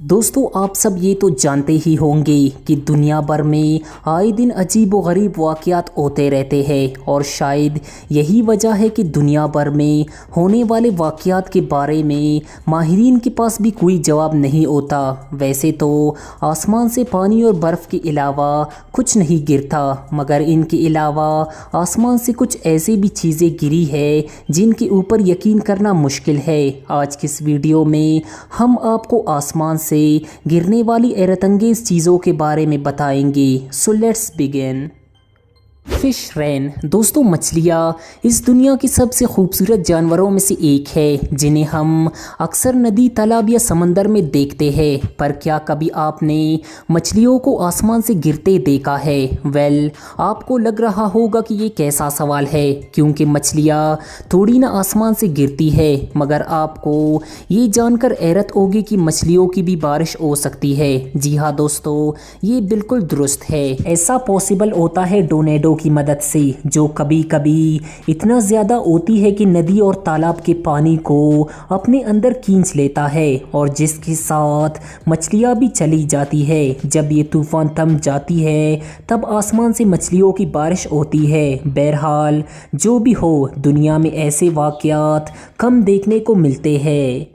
दोस्तों आप सब ये तो जानते ही होंगे कि दुनिया भर में आए दिन अजीब व गरीब वाक़यात होते रहते हैं और शायद यही वजह है कि दुनिया भर में होने वाले वाक़यात के बारे में माहिरीन के पास भी कोई जवाब नहीं होता। वैसे तो आसमान से पानी और बर्फ़ के अलावा कुछ नहीं गिरता, मगर इनके अलावा आसमान से कुछ ऐसी भी चीज़ें गिरी है जिनके ऊपर यकीन करना मुश्किल है। आज की इस वीडियो में हम आपको आसमान से गिरने वाली हैरतअंगेज़ चीज़ों के बारे में बताएंगे। So let's begin. Fish rain. दोस्तों मछलियाँ इस दुनिया की सबसे खूबसूरत जानवरों में से एक है जिन्हें हम अक्सर नदी, तालाब या समंदर में देखते हैं। पर क्या कभी आपने मछलियों को आसमान से गिरते देखा है? वेल, आपको लग रहा होगा कि ये कैसा सवाल है, क्योंकि मछलियाँ थोड़ी ना आसमान से गिरती है। मगर आपको ये जानकर हैरत होगी कि मछलियों की भी बारिश हो सकती है। जी हाँ दोस्तों, ये बिल्कुल दुरुस्त है। ऐसा पॉसिबल होता है टोर्नेडो की मदद से, जो कभी कभी इतना ज़्यादा होती है कि नदी और तालाब के पानी को अपने अंदर खींच लेता है और जिसके साथ मछलियाँ भी चली जाती है। जब ये तूफान थम जाती है तब आसमान से मछलियों की बारिश होती है। बहरहाल जो भी हो, दुनिया में ऐसे वाक़यात कम देखने को मिलते हैं।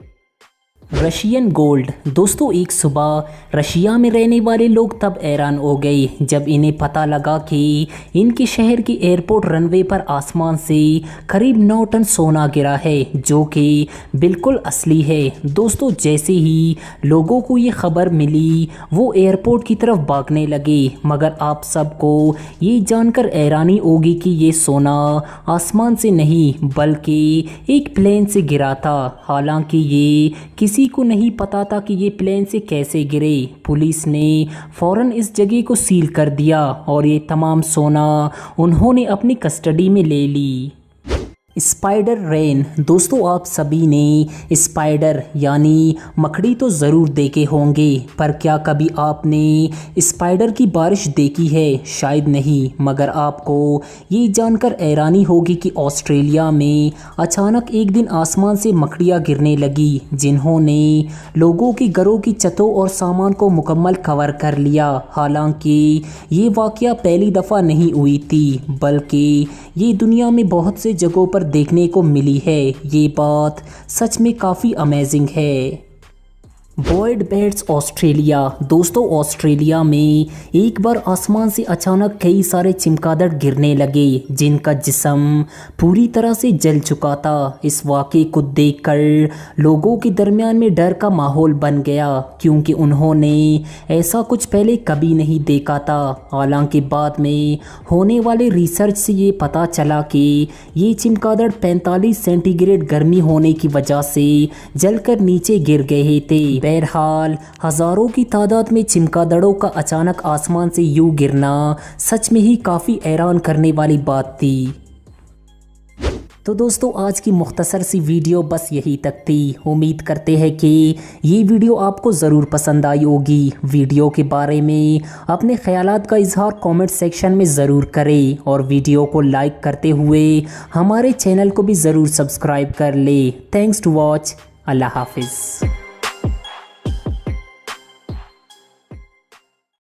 Russian gold. दोस्तों एक सुबह रशिया में रहने वाले लोग तब हैरान हो गए जब इन्हें पता लगा कि इनके शहर के एयरपोर्ट रनवे पर आसमान से करीब 9 टन सोना गिरा है, जो कि बिल्कुल असली है। दोस्तों जैसे ही लोगों को ये खबर मिली वो एयरपोर्ट की तरफ भागने लगे, मगर आप सबको ये जानकर हैरानी होगी कि ये सोना आसमान से नहीं बल्कि एक प्लेन से गिरा था। हालांकि ये किसी को नहीं पता था कि ये प्लेन से कैसे गिरे। पुलिस ने फौरन इस जगह को सील कर दिया और ये तमाम सोना उन्होंने अपनी कस्टडी में ले ली। Spider rain. दोस्तों आप सभी ने स्पाइडर यानी मकड़ी तो ज़रूर देखे होंगे, पर क्या कभी आपने स्पाइडर की बारिश देखी है? शायद नहीं, मगर आपको ये जानकर हैरानी होगी कि ऑस्ट्रेलिया में अचानक एक दिन आसमान से मकड़ियाँ गिरने लगी, जिन्होंने लोगों की घरों की छतों और सामान को मुकम्मल कवर कर लिया। हालांकि ये वाक़या पहली दफ़ा नहीं हुई थी, बल्कि ये दुनिया में बहुत से जगहों पर देखने को मिली है। ये बात सच में काफ़ी अमेजिंग है। बॉयड बेड्स ऑस्ट्रेलिया। दोस्तों ऑस्ट्रेलिया में एक बार आसमान से अचानक कई सारे चमगादड़ गिरने लगे जिनका जिस्म पूरी तरह से जल चुका था। इस वाक़े को देखकर लोगों के दरमियान में डर का माहौल बन गया, क्योंकि उन्होंने ऐसा कुछ पहले कभी नहीं देखा था। हालांकि बाद में होने वाले रिसर्च से ये पता चला कि ये चमगादड़ 45 सेंटीग्रेड गर्मी होने की वजह से जलकर नीचे गिर गए थे। बहरहाल हज़ारों की तादाद में चमगादड़ों का अचानक आसमान से यूं गिरना सच में ही काफ़ी हैरान करने वाली बात थी। तो दोस्तों आज की मुख्तसर सी वीडियो बस यही तक थी। उम्मीद करते हैं कि ये वीडियो आपको ज़रूर पसंद आई होगी। वीडियो के बारे में अपने ख्यालात का इजहार कमेंट सेक्शन में ज़रूर करें और वीडियो को लाइक करते हुए हमारे चैनल को भी ज़रूर सब्सक्राइब कर ले। Thanks to watch. अल्लाह हाफिज़।